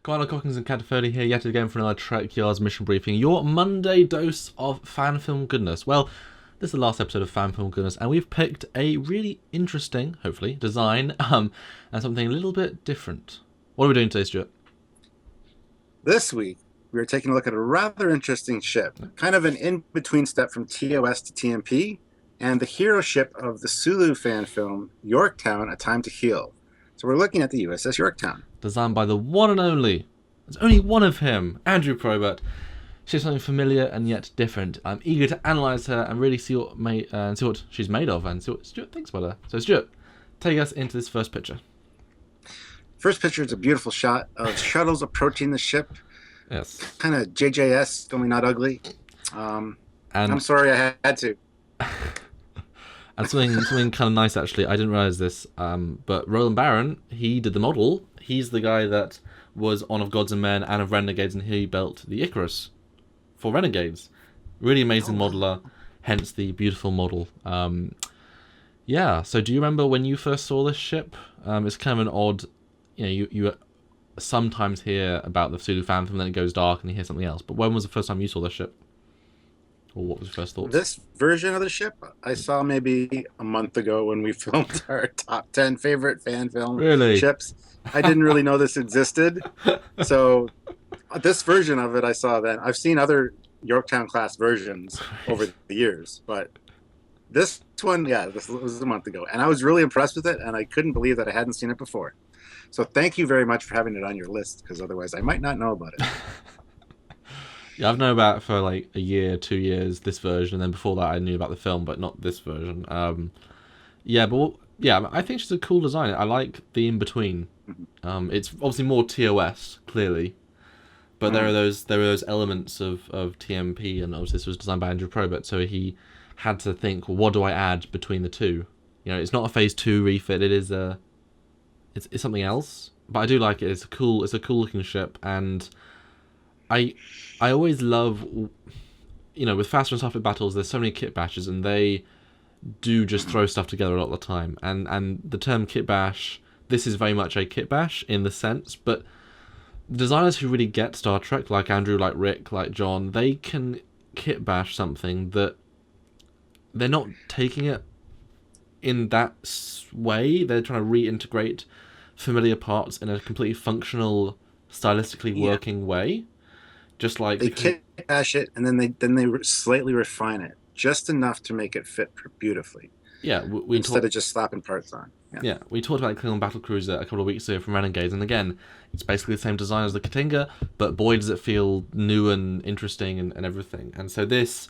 Guano Cockings and Catafoli here yet again for another Trekyards mission briefing. Your Monday dose of fan film goodness. Well, this is the last episode of Fan Film Goodness, and we've picked a really interesting, hopefully, design, and something a little bit different. What are we doing today, Stuart? This week, we are taking a look at a rather interesting ship, kind of an in-between step from TOS to TMP, and the hero ship of the Sulu fan film, Yorktown, A Time to Heal. So we're looking at the USS Yorktown. Designed by the one and only, there's only one of him, Andrew Probert. She's something familiar and yet different. I'm eager to analyse her and really see what she's made of and see what Stuart thinks about her. So Stuart, take us into this first picture. First picture is a beautiful shot of shuttles approaching the ship. Yes. Kind of JJS, only not ugly. And I'm sorry I had to. And something kind of nice, actually. I didn't realise this, but Roland Barron, he did the model. He's the guy that was on Of Gods and Men and of Renegades, and he built the Icarus for Renegades. Really amazing modeler, hence the beautiful model. Yeah, so do you remember when you first saw this ship? It's kind of an odd, you sometimes hear about the Sulu fan film, then it goes dark and you hear something else. But when was the first time you saw this ship? Or what was your first thoughts? This version of the ship I saw maybe a month ago when we filmed our top 10 favorite fan film ships. I didn't really know this existed. So this version of it I saw then. I've seen other Yorktown class versions over the years, but this one, this was a month ago. And I was really impressed with it, and I couldn't believe that I hadn't seen it before. So thank you very much for having it on your list, because otherwise I might not know about it. Yeah, I've known about it for like a year, 2 years, this version, and then before that I knew about the film, but not this version. I think she's a cool design. I like the in-between. It's obviously more TOS, clearly, but there are those elements of TMP, and obviously this was designed by Andrew Probert, so he had to think, well, what do I add between the two? It's not a Phase 2 refit, it's something else, but I do like it. It's a cool looking ship, and I always love, with faster and softer battles, there's so many kit bashes, and they do just throw stuff together a lot of the time. And the term kit bash, this is very much a kit bash in the sense, but designers who really get Star Trek, like Andrew, like Rick, like John, they can kit bash something that they're not taking it in that way. They're trying to reintegrate familiar parts in a completely functional, stylistically working way. Just like they kit bash it, and then they slightly refine it just enough to make it fit beautifully. Yeah, instead of just slapping parts on. Yeah, we talked about Klingon Battlecruiser a couple of weeks ago from Renegades, and again, it's basically the same design as the Katinga, but boy does it feel new and interesting and everything. And so this,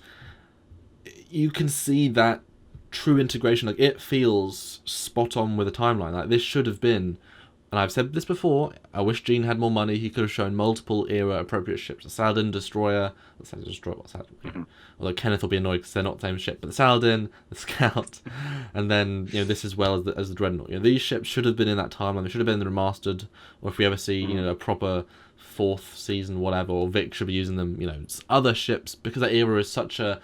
you can see that true integration. Like, it feels spot on with the timeline. Like, this should have been. And I've said this before, I wish Gene had more money. He could have shown multiple era-appropriate ships. The Saladin, Destroyer... Although Kenneth will be annoyed because they're not the same ship. But the Saladin, the Scout, and then, this as well as the Dreadnought. These ships should have been in that timeline. They should have been in the remastered. Or if we ever see, a proper fourth season, whatever, or Vic should be using them, other ships. Because that era is such a...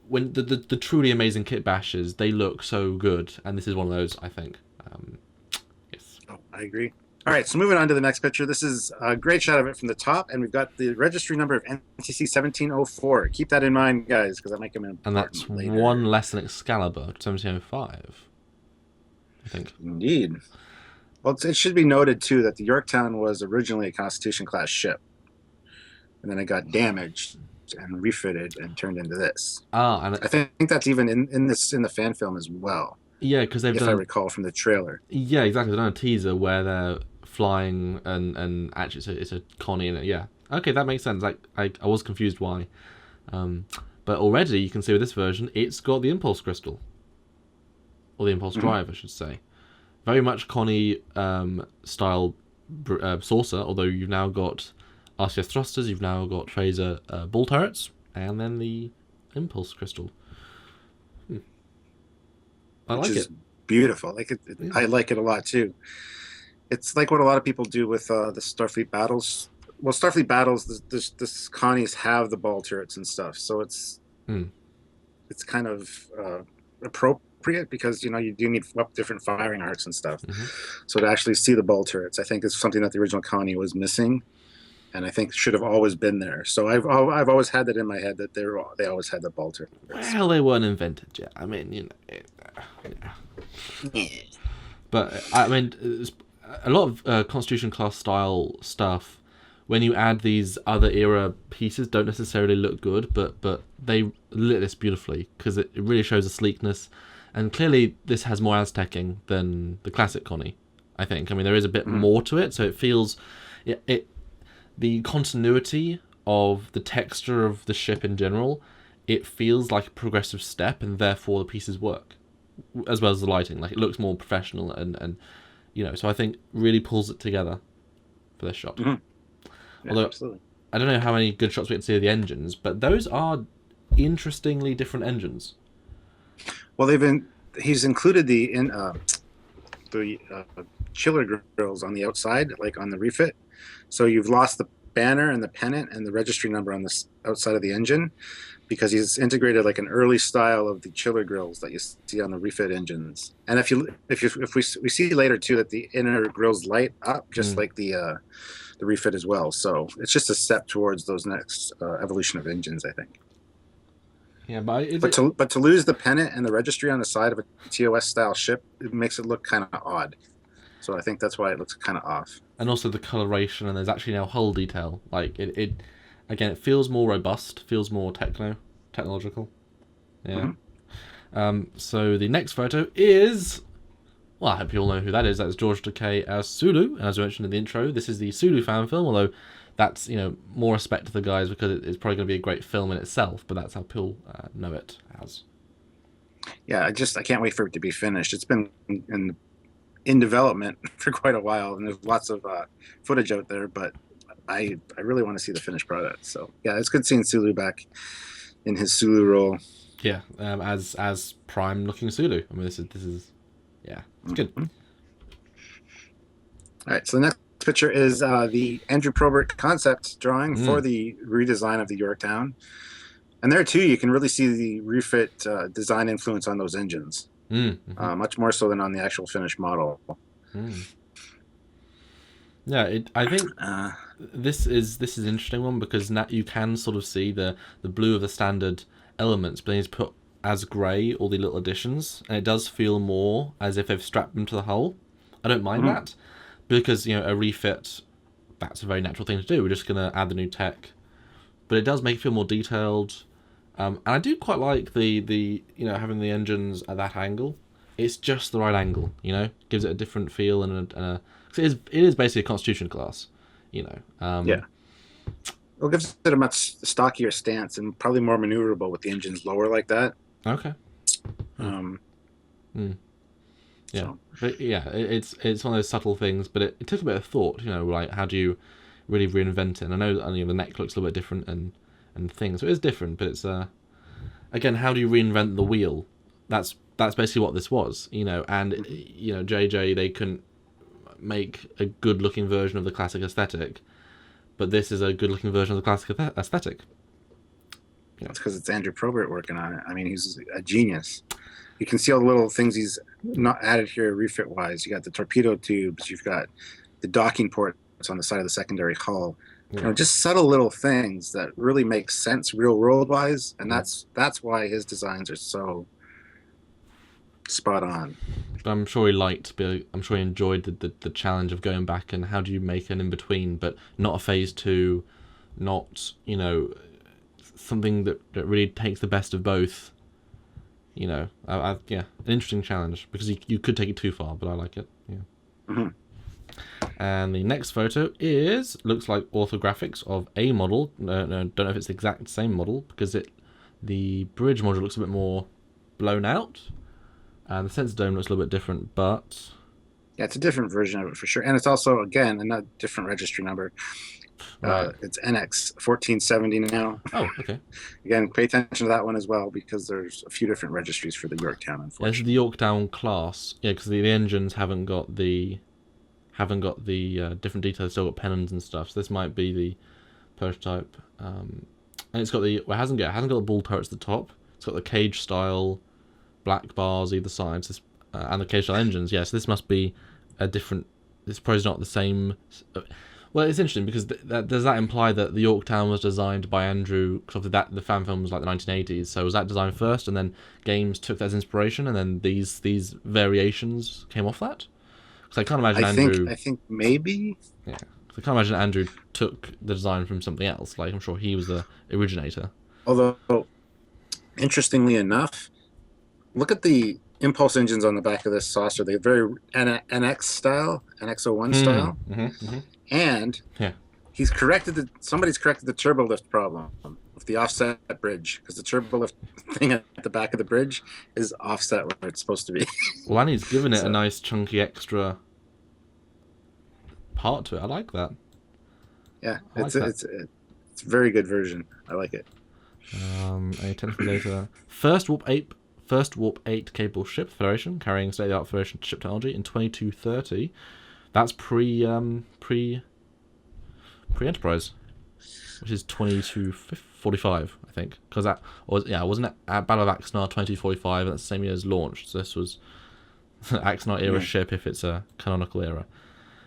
When the truly amazing kit bashes, they look so good. And this is one of those, I think. I agree. All right, so moving on to the next picture. This is a great shot of it from the top, and we've got the registry number of NCC 1704. Keep that in mind, guys, because that might come in. And that's later. One less than Excalibur, 1705, I think. Indeed. Well, it should be noted, too, that the Yorktown was originally a Constitution-class ship, and then it got damaged and refitted and turned into this. And I think that's even in the fan film as well. Yeah, because they've done... If I recall from the trailer. Yeah, exactly. They've done a teaser where they're flying and actually it's a Connie in it. Yeah. Okay, that makes sense. Like, I was confused why. But already you can see with this version, it's got the Impulse Crystal. Or the Impulse Drive, I should say. Very much Connie style saucer, although you've now got RCS thrusters, you've now got phaser ball turrets, and then the Impulse Crystal. I like it. Beautiful. I like it a lot too. It's like what a lot of people do with the Starfleet battles. Well, Starfleet battles, the Connies have the ball turrets and stuff, so it's kind of appropriate because you do need different firing arcs and stuff. So to actually see the ball turrets, I think is something that the original Connie was missing. and I think should have always been there. So I've always had that in my head that they always had the ball turrets. Well, they weren't invented yet. I mean, Yeah. But I mean, a lot of Constitution class style stuff. When you add these other era pieces, don't necessarily look good, but they lit this beautifully because it really shows a sleekness, and clearly this has more Aztecing than the classic Connie. I think. I mean, there is a bit more to it, so it feels the continuity of the texture of the ship in general. It feels like a progressive step, and therefore the pieces work, as well as the lighting. Like it looks more professional, and so I think really pulls it together for this shot. Mm-hmm. Yeah, Although, absolutely. I don't know how many good shots we can see of the engines, but those are interestingly different engines. Well, he's included the chiller grills on the outside, like on the refit. So you've lost the banner and the pennant and the registry number on the outside of the engine, because he's integrated like an early style of the chiller grills that you see on the refit engines. And if we see later too that the inner grills light up just like the refit as well. So it's just a step towards those next evolution of engines, I think. Yeah, but to lose the pennant and the registry on the side of a TOS style ship, it makes it look kind of odd. So I think that's why it looks kind of off. And also the coloration, and there's actually now hull detail. Like it again, it feels more robust, feels more technological. Yeah. So the next photo is, well, I hope you all know who that is. That's George Takei as Sulu, and as I mentioned in the intro, this is the Sulu fan film. Although that's more respect to the guys because it's probably going to be a great film in itself. But that's how people know it as. Yeah, I can't wait for it to be finished. It's been in development for quite a while, and there's lots of footage out there. But I really want to see the finished product. So yeah, it's good seeing Sulu back in his Sulu role. Yeah, as prime looking Sulu. I mean, this is yeah, it's good. All right, so the next picture is the Andrew Probert concept drawing for the redesign of the Yorktown. And there, too, you can really see the refit design influence on those engines. Much more so than on the actual finished model. Yeah, I think this is an interesting one because now you can sort of see the blue of the standard elements, but then he's put as grey all the little additions, and it does feel more as if they've strapped them to the hull. I don't mind that because a refit, that's a very natural thing to do. We're just going to add the new tech, but it does make it feel more detailed. And I do quite like the having the engines at that angle. It's just the right angle, gives it a different feel and it is basically a Constitution class, Yeah. Well, it gives it a much stockier stance and probably more maneuverable with the engines lower like that. Okay. Yeah, so. but yeah, it's one of those subtle things, but it took a bit of thought, like how do you really reinvent it? And I know the neck looks a little bit different and things, so it is different, but it's again, how do you reinvent the wheel? That's basically what this was, and JJ, they couldn't make a good looking version of the classic aesthetic, but this is a good looking version of the classic aesthetic. That's because it's Andrew Probert working on it. I mean, he's a genius. You can see all the little things he's not added here refit wise. You got the torpedo tubes, you've got the docking ports on the side of the secondary hull. Just subtle little things that really make sense real world wise, and that's why his designs are so spot on. I'm sure he enjoyed the challenge of going back and how do you make an in between, but not a phase 2, not something that really takes the best of both. Yeah, an interesting challenge because you could take it too far, but I like it. Yeah. And the next photo looks like orthographics of a model. No, don't know if it's the exact same model because the bridge module looks a bit more blown out, and the sensor dome looks a little bit different. But yeah, it's a different version of it for sure, and it's also again a different registry number. Right. It's NX 1470 now. Oh, okay. Again, pay attention to that one as well because there's a few different registries for the Yorktown. Unfortunately, this is the Yorktown class. Yeah, because the engines haven't got the different details. Still got pennons and stuff. So this might be the prototype. And it's got it hasn't got the ball turrets at the top. It's got the cage style black bars either side. So and the cage style engines. Yeah, so this must be a different. This probably is not the same. Well, it's interesting because does that imply that the Yorktown was designed by Andrew? Because the fan film was like the 1980s, so was that designed first, and then games took that as inspiration, and then these variations came off that? Because I can't imagine Andrew. I think maybe. Yeah, I can't imagine Andrew took the design from something else. Like I'm sure he was the originator. Although, interestingly enough, look at the impulse engines on the back of this saucer. They're very NX style, NX01 style. And somebody's corrected the turbo lift problem with the offset bridge, because the turbo lift thing at the back of the bridge is offset where it's supposed to be. Well, and he's given it a nice chunky extra part to it. I like that. Yeah, it's a very good version. I like it. A technical data. First Warp 8 capable ship Federation, carrying state-of-the-art Federation ship technology in 2230. That's pre Enterprise, which is 2245, I think. Because wasn't it at Battle of Axanar 2245? That's the same year as launch. So this was Axanar era ship if it's a canonical era,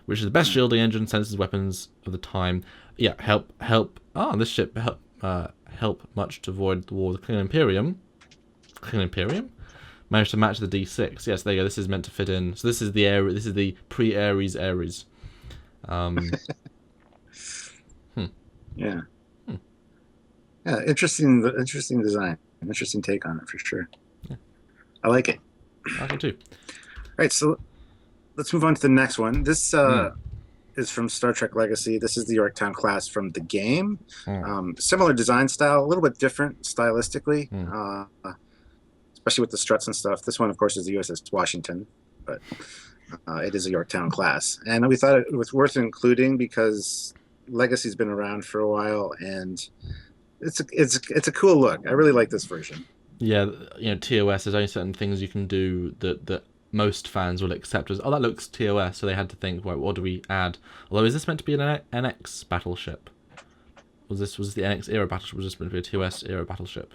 which is the best shielding engine, sensors, weapons of the time. Yeah, help. This ship help much to avoid the war with the Klingon Imperium. Managed to match the D6. Yes, there you go. This is meant to fit in. So this is the pre-Ares Ares. Yeah. Yeah, interesting design. An interesting take on it for sure. Yeah. I like it. I like it too. All right, so let's move on to the next one. This is from Star Trek Legacy. This is the Yorktown class from the game. Similar design style, a little bit different stylistically, especially with the struts and stuff. This one, of course, is the USS Washington, but it is a Yorktown class. And we thought it was worth including because Legacy's been around for a while, and it's a cool look. I really like this version. Yeah, TOS, there's only certain things you can do that most fans will accept as, that looks TOS, so they had to think, well, what do we add? Although, is this meant to be an NX battleship? Was this the NX era battleship? Was this meant to be a TOS era battleship?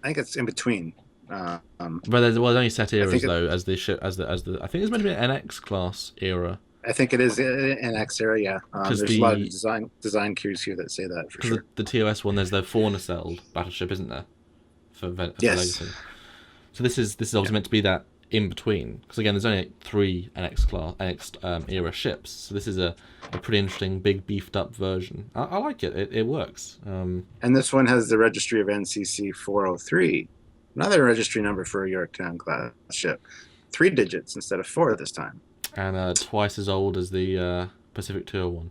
I think it's in between. But there's only set eras though, as the ship, as the. I think it's meant to be an NX class era. I think it is an NX era, yeah. There's a lot of design cues here that say that for sure. The TOS one, there's the Faunacell battleship, isn't there? For Legacy. So this is obviously meant to be that in between, because again, there's only 3 NX era ships. So this is a pretty interesting, big beefed up version. I like it. It works. And this one has the registry of NCC 403. Another registry number for a Yorktown class ship. 3 digits instead of 4 this time. And twice as old as the Pacific 201.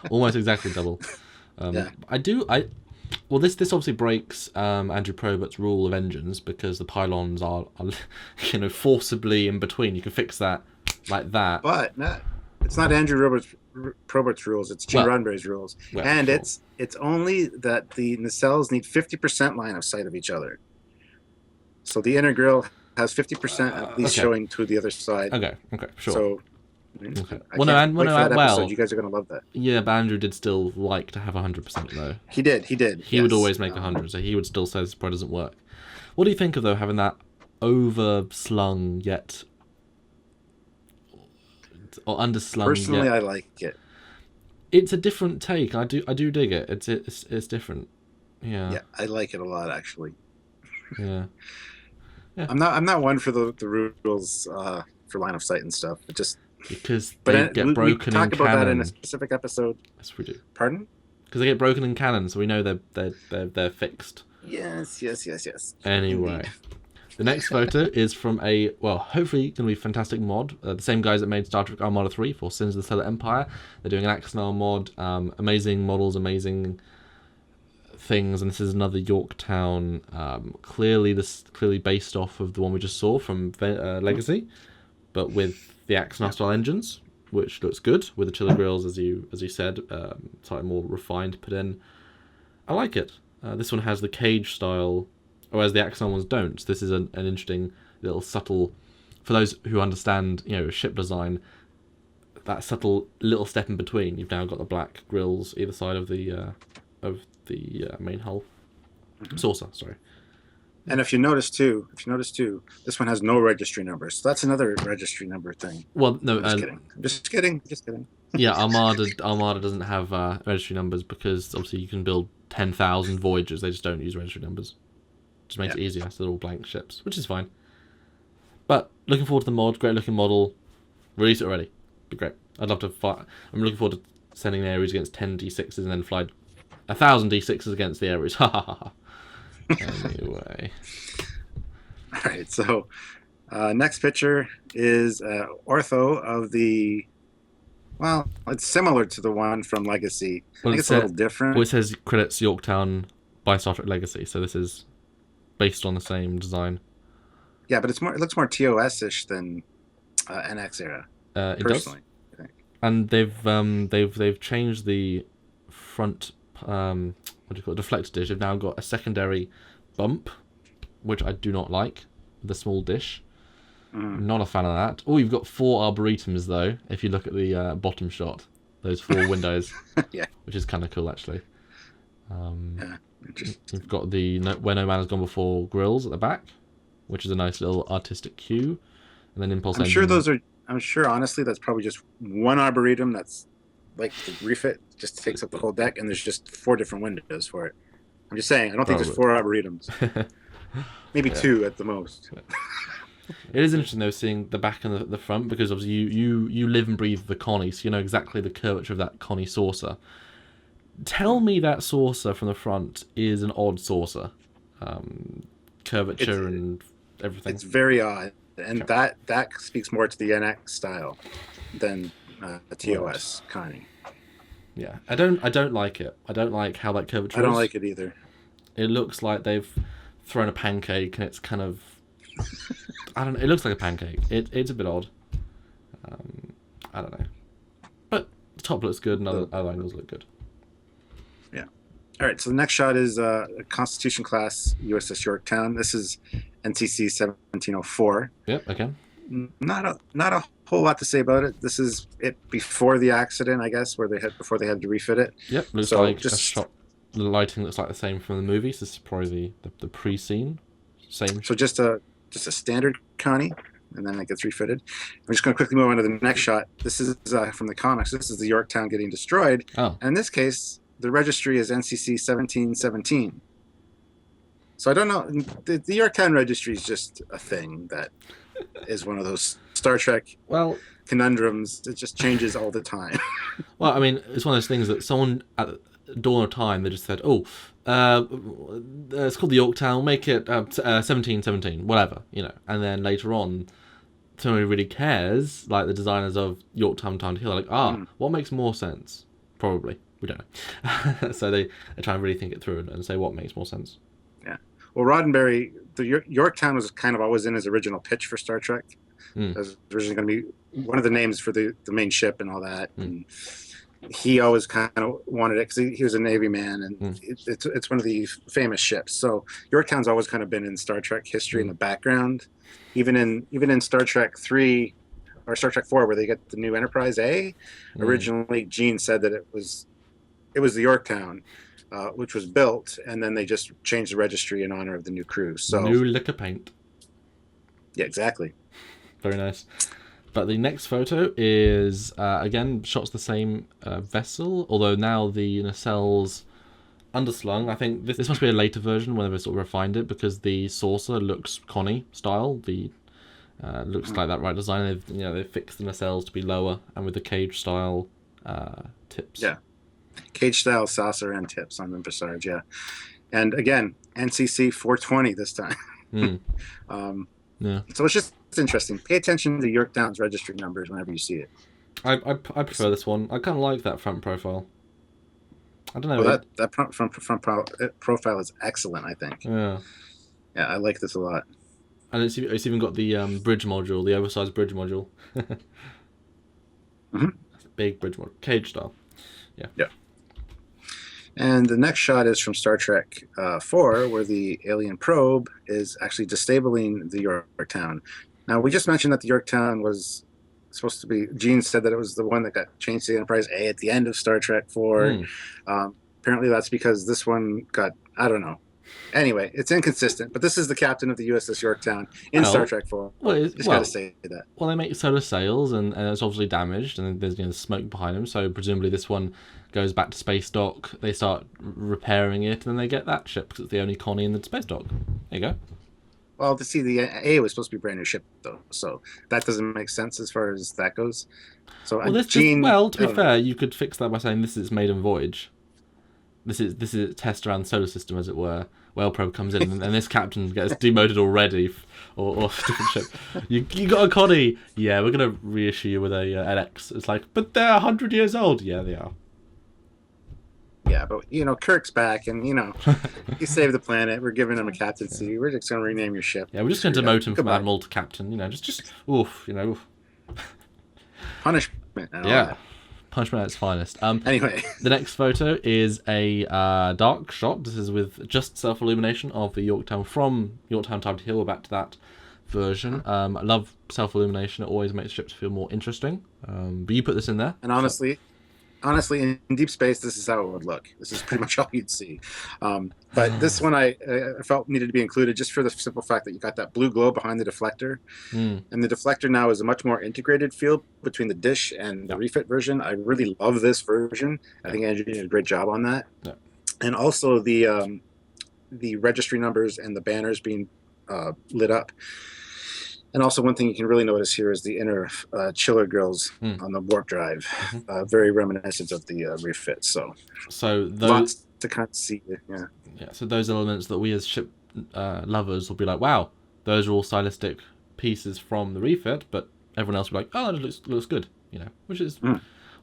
Almost exactly double. Well, this obviously breaks Andrew Probert's rule of engines, because the pylons are forcibly in between. You can fix that like that. But it's not Andrew Probert's rules. It's Gene Roddenberry's rules. And sure. It's only that the nacelles need 50% line of sight of each other. So the inner grill has 50% at least showing to the other side. Okay, sure. So, okay. You guys are going to love that. Yeah, but Andrew did still like to have 100% though. He did. He would always make 100, so he would still say this probably doesn't work. What do you think of, though, having that overslung yet... or underslung Personally, I like it. It's a different take. I do dig it. It's different. Yeah. Yeah, I like it a lot, actually. Yeah. I'm not one for the rules for line of sight and stuff. It just because they get broken in canon. We talk about that in a specific episode. Yes, we do. Pardon? Because they get broken in canon, so we know they're fixed. Yes. Anyway, Indeed. The next photo is from hopefully going to be a fantastic mod. The same guys that made Star Trek Armada 3 for Sins of the Solar Empire. They're doing an Axanar mod. Amazing models, amazing things, and this is another Yorktown, clearly based off of the one we just saw from Legacy, but with the Axanar style engines, which looks good with the chiller grills, as you said, slightly more refined put in. I like it. This one has the cage style, whereas the Axanar ones don't. This is an interesting little subtle, for those who understand ship design, that subtle little step in between. You've now got the black grills either side of the main hull. Saucer, sorry. And if you notice too, this one has no registry numbers. So that's another registry number thing. Well, no, I'm just kidding. Yeah, Armada doesn't have registry numbers because obviously you can build 10,000 Voyagers. They just don't use registry numbers. Just makes it easier. So they're all blank ships, which is fine. But looking forward to the mod. Great looking model. Release it already. Be great. I'd love to fight. I'm looking forward to sending the Ares against 10 D6s and then fly 1,000 D6s against the Ares. Ha ha ha. Anyway. All right. So next picture is ortho of the. Well, it's similar to the one from Legacy. I think it's a little different. Well, it says credits Yorktown by Star Trek Legacy, so this is based on the same design. Yeah, but it looks more TOS-ish than NX era. Personally, I think. And they've changed the front deflector dish. They've now got a secondary bump, which I do not like. The small dish. Not a fan of that. Oh, you've got 4 arboretums though. If you look at the bottom shot, those 4 windows, yeah, which is kind of cool actually. Yeah, you've got the Where No Man Has Gone Before grills at the back, which is a nice little artistic cue, and then impulse. I'm sure honestly that's probably just one arboretum that's like the refit just takes up the whole deck, and there's just 4 different windows for it. I'm just saying, I don't think there's 4 arboretums. Maybe 2 at the most. It is interesting though seeing the back and the front, because obviously you live and breathe the Connie, so you know exactly the curvature of that Connie saucer. Tell me that saucer from the front is an odd saucer, curvature and everything. It's very odd, and that speaks more to the NX style than a TOS Connie. Yeah, I don't like it. I don't like how that curvature. I don't like it either. It looks like they've thrown a pancake, and it's kind of. I don't know. It looks like a pancake. It's a bit odd. I don't know. But the top looks good and other angles look good. Yeah. All right. So the next shot is a Constitution class USS Yorktown. This is NCC 1704. Yep. Okay. Not a whole lot to say about it. This is it before the accident, I guess, before they had to refit it. Yep. Looks like a shot. The lighting looks like the same from the movie. So this is probably the pre-scene. Same. So just a standard Connie, and then it gets refitted. I'm just going to quickly move on to the next shot. This is from the comics. This is the Yorktown getting destroyed. Oh. And in this case, the registry is NCC 1717. So I don't know. The Yorktown registry is just a thing that is one of those Star Trek conundrums. It just changes all the time. Well, I mean, it's one of those things that someone at the dawn of time, they just said, it's called the Yorktown, make it 1717, whatever, you know. And then later on, somebody really cares, like the designers of Yorktown Time to Heal, like, what makes more sense? Probably. We don't know. So they try and really think it through and say what makes more sense. Yeah. Well, Roddenberry, the Yorktown was kind of always in his original pitch for Star Trek. It was originally going to be one of the names for the main ship and all that. And he always kind of wanted it because he was a Navy man, and it's one of the famous ships. So Yorktown's always kind of been in Star Trek history in the background, even in Star Trek 3 or Star Trek 4, where they get the new Enterprise A. Originally, Gene said that it was the Yorktown, which was built, and then they just changed the registry in honor of the new crew. So new lick of paint. Yeah, exactly. Very nice. But the next photo is, again, shots the same vessel, although now the nacelles underslung. I think this must be a later version when they sort of refined it, because the saucer looks Connie style. The looks like that right design. They've fixed the nacelles to be lower and with the cage style tips. Yeah, cage style saucer and tips on the Visage. Yeah, and again, NCC 420 this time. Yeah. So it's interesting. Pay attention to Yorktown's registry numbers whenever you see it. I prefer this one. I kind of like that front profile. I don't know. Well, that front profile is excellent, I think. Yeah. Yeah, I like this a lot. And it's even got the bridge module, the oversized bridge module. Big bridge module, cage style. Yeah. Yeah. And the next shot is from Star Trek 4, where the alien probe is actually disabling the Yorktown. Now, we just mentioned that the Yorktown was supposed to be, Gene said that it was the one that got changed to the Enterprise A at the end of Star Trek 4. Apparently that's because this one got, I don't know, Anyway, it's inconsistent, but this is the captain of the USS Yorktown in Star Trek 4. Just got to say that. Well, they make solar sails, and it's obviously damaged, and there's smoke behind them. So presumably this one goes back to space dock. They start repairing it, and then they get that ship because it's the only Connie in the space dock. There you go. Well, to see the A was supposed to be a brand new ship though, so that doesn't make sense as far as that goes. So well, to be fair, you could fix that by saying this is maiden voyage. This is a test around the solar system, as it were. Whale probe comes in, and this captain gets demoted already, or different ship. You got a Connie. Yeah, we're gonna reissue you with a LX. It's like, but they're 100 years old. Yeah, they are. Yeah, but Kirk's back, and he saved the planet. We're giving him a captaincy. We're just gonna rename your ship. Yeah, we're just gonna demote him from admiral to captain. Just oof. Punishment. Yeah. Punishment at its finest. Anyway, the next photo is a dark shot. This is with just self-illumination of the Yorktown from Yorktown Time to Hill. We're back to that version. I love self-illumination. It always makes ships feel more interesting. But you put this in there. And honestly, in deep space, this is how it would look. This is pretty much all you'd see. But this one I felt needed to be included just for the simple fact that you got that blue glow behind the deflector. And the deflector now is a much more integrated feel between the dish and the refit version. I really love this version. I think Andrew did a great job on that. Yeah. And also the registry numbers and the banners being lit up. And also one thing you can really notice here is the inner chiller grills on the warp drive, very reminiscent of the refit. So those, lots to kind of see. Yeah. So those elements that we as ship lovers will be like, wow, those are all stylistic pieces from the refit, but everyone else will be like, oh, that looks good, which is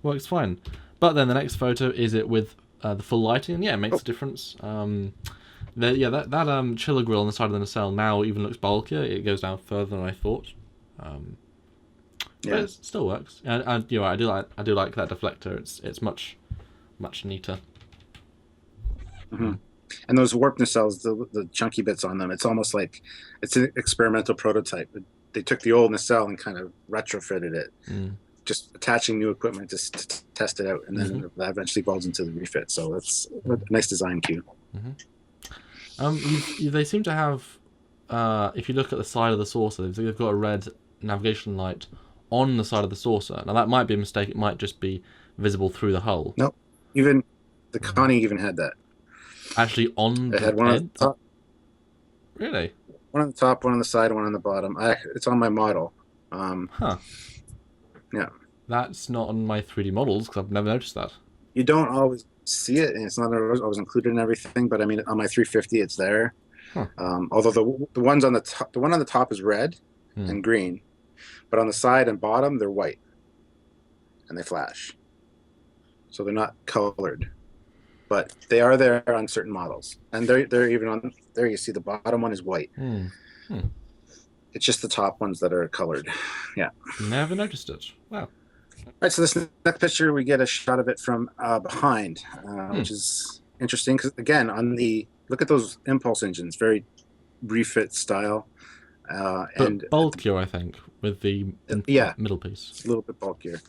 works fine. But then the next photo is it with the full lighting, and it makes a difference. That chiller grill on the side of the nacelle now even looks bulkier. It goes down further than I thought. But it still works. And I do like that deflector. It's much neater. Mm-hmm. And those warp nacelles, the chunky bits on them, it's almost like it's an experimental prototype. They took the old nacelle and kind of retrofitted it, just attaching new equipment to test it out, and then that eventually evolves into the refit. So it's a nice design cue. They seem to have, if you look at the side of the saucer, they've got a red navigation light on the side of the saucer. Now that might be a mistake. It might just be visible through the hull. Nope. Even the Connie even had that. Actually, on the had one head? on the top. Really? One on the top, one on the side, one on the bottom. It's on my model. Yeah. That's not on my 3D models because I've never noticed that. You don't always see it, and it's not always included in everything. But I mean, on my 350, it's there. Although the ones on the top, the one on the top is red and green, but on the side and bottom they're white, and they flash. So they're not colored, but they are there on certain models, and they're even on there. You see the bottom one is white. It's just the top ones that are colored. Yeah. Never noticed it. Wow. All right, so this next picture, we get a shot of it from behind, which is interesting because, again, look at those impulse engines, very refit style. And bulkier, I think, with the middle piece. A little bit bulkier.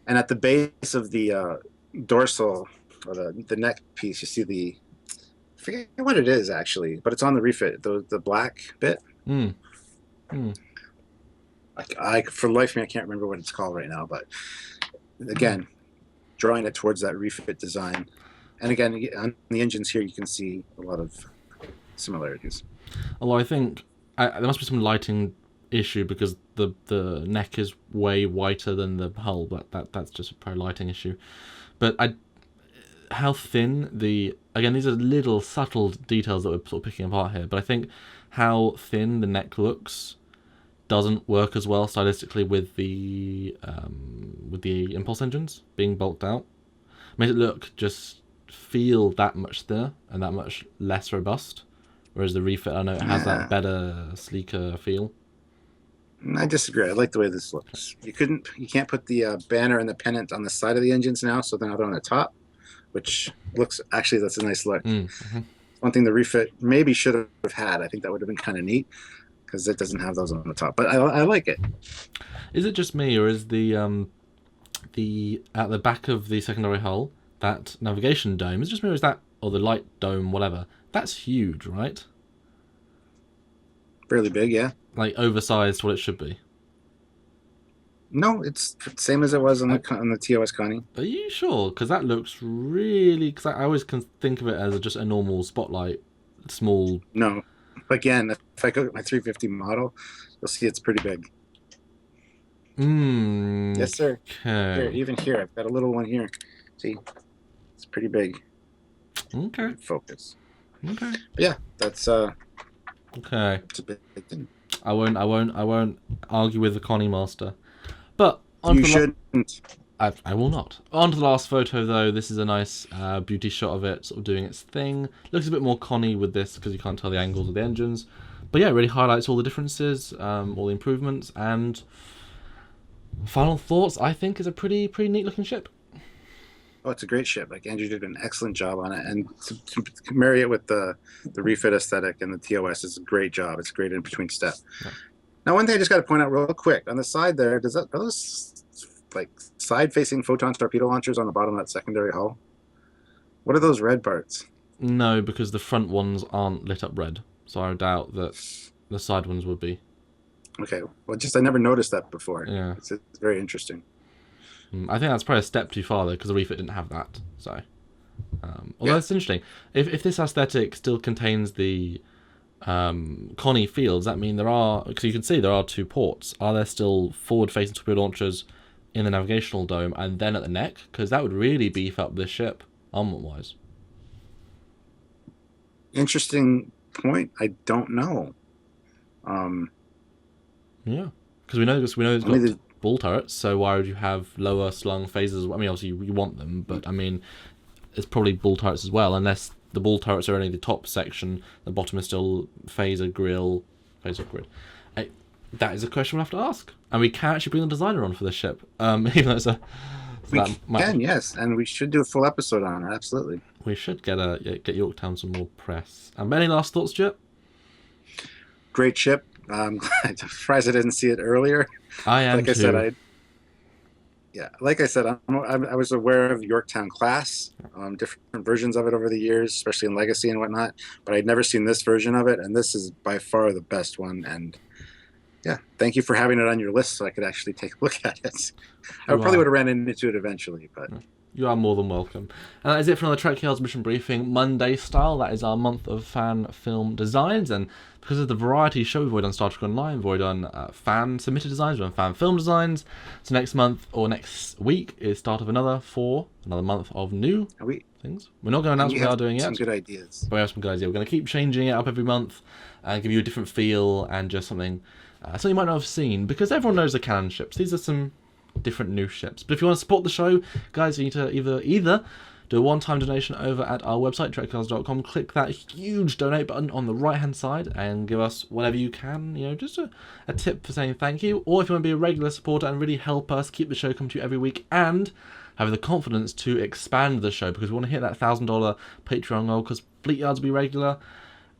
And at the base of the dorsal, or the neck piece, you see I forget what it is, actually, but it's on the refit, the black bit. For the life of me, I can't remember what it's called right now, but again, drawing it towards that refit design. And again, on the engines here, you can see a lot of similarities. Although I think there must be some lighting issue because the neck is way whiter than the hull, but that's just a pro lighting issue. But how thin again, these are little subtle details that we're sort of picking apart here, but I think how thin the neck looks doesn't work as well stylistically with the impulse engines being bulked out. Makes it just feel that much thinner and that much less robust, whereas the refit, I know it has that better, sleeker feel. I disagree. I like the way this looks. You can't put the banner and the pennant on the side of the engines now, so they're not on the top, which looks, actually, that's a nice look. One thing the refit maybe should have had. I think that would have been kind of neat, because it doesn't have those on the top. But I like it. Is it just me, or is the at the back of the secondary hull, that navigation dome, is it just me, or is that, or the light dome, whatever, That's huge, right? Fairly big, yeah. Like oversized what it should be. No, it's same as it was on the TOS Connie. Are you sure? Because that looks really... Because I always can think of it as just a normal Spotlight, small... No. Again, if I go at my 350 model, you'll see it's pretty big. Yes, sir. Okay. Here, even here, I've got a little one here. See, it's pretty big. Okay. Focus. Okay. But yeah, that's okay. It's a big thing. I won't argue with the Connie master. But you shouldn't. I will not. On to the last photo, though. This is a nice beauty shot of it, sort of doing its thing. Looks a bit more Connie with this because you can't tell the angles of the engines. But yeah, it really highlights all the differences, all the improvements, and final thoughts. I think is a pretty neat looking ship. Oh, it's a great ship. Like Andrew did an excellent job on it, and to marry it with the refit aesthetic and the TOS is a great job. It's a great in between step. Yeah. Now, one thing I just got to point out real quick on the side there, are those like side-facing photon torpedo launchers on the bottom of that secondary hull? What are those red parts? No, because the front ones aren't lit up red, so I doubt that the side ones would be. Okay, well, I never noticed that before. Yeah, it's very interesting. I think that's probably a step too far though, because the refit didn't have that. So, although it's interesting, if this aesthetic still contains the Connie fields, that mean there are, because you can see there are 2 ports. Are there still forward-facing torpedo launchers in the navigational dome and then at the neck? Because that would really beef up this ship armament-wise. Interesting point. I don't know. Yeah, because we know it's got bull turrets, so why would you have lower slung phases? I mean, obviously you want them, but I mean, it's probably bull turrets as well, unless the bull turrets are only the top section, the bottom is still phaser grid. That is a question we'll have to ask, and we can actually bring the designer on for this ship, even though it's a... yes, and we should do a full episode on it, absolutely. We should get Yorktown some more press. Any last thoughts, Stuart? Great ship. I'm surprised I didn't see it earlier. I am too. Like I said, I was aware of Yorktown class, different versions of it over the years, especially in Legacy and whatnot, but I'd never seen this version of it, and this is by far the best one. And yeah, thank you for having it on your list so I could actually take a look at it. I probably would have ran into it eventually, but... You are more than welcome. And that is it for another Trekyards Mission Briefing Monday style. That is our month of fan film designs, and because of the variety show, we've already done Star Trek Online, we've already done fan submitted designs, we've done fan film designs. So next month or next week is start of another month of new things. We're not going to announce what we are doing yet. Some good ideas. But we have some good ideas. We're going to keep changing it up every month and give you a different feel and just something you might not have seen, because everyone knows the canon ships. These are some different new ships. But if you want to support the show, guys, you need to either do a one-time donation over at our website, trekyards.com. Click that huge donate button on the right-hand side and give us whatever you can, just a tip for saying thank you. Or if you want to be a regular supporter and really help us keep the show coming to you every week and have the confidence to expand the show, because we want to hit that $1,000 Patreon goal, because Fleet Yards will be regular,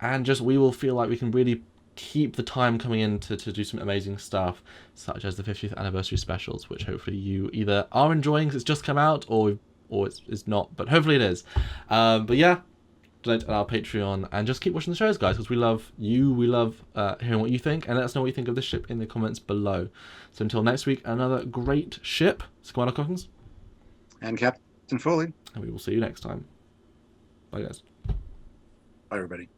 and we will feel like we can really keep the time coming in to do some amazing stuff, such as the 50th anniversary specials, which hopefully you either are enjoying because it's just come out, or it's not, but hopefully it is. But yeah, donate to our Patreon and just keep watching the shows, guys, because we love you, we love hearing what you think, and let us know what you think of this ship in the comments below. So until next week, another great ship. It's Commander Cockins and Captain Foley, and we will see you next time. Bye, guys. Bye, everybody.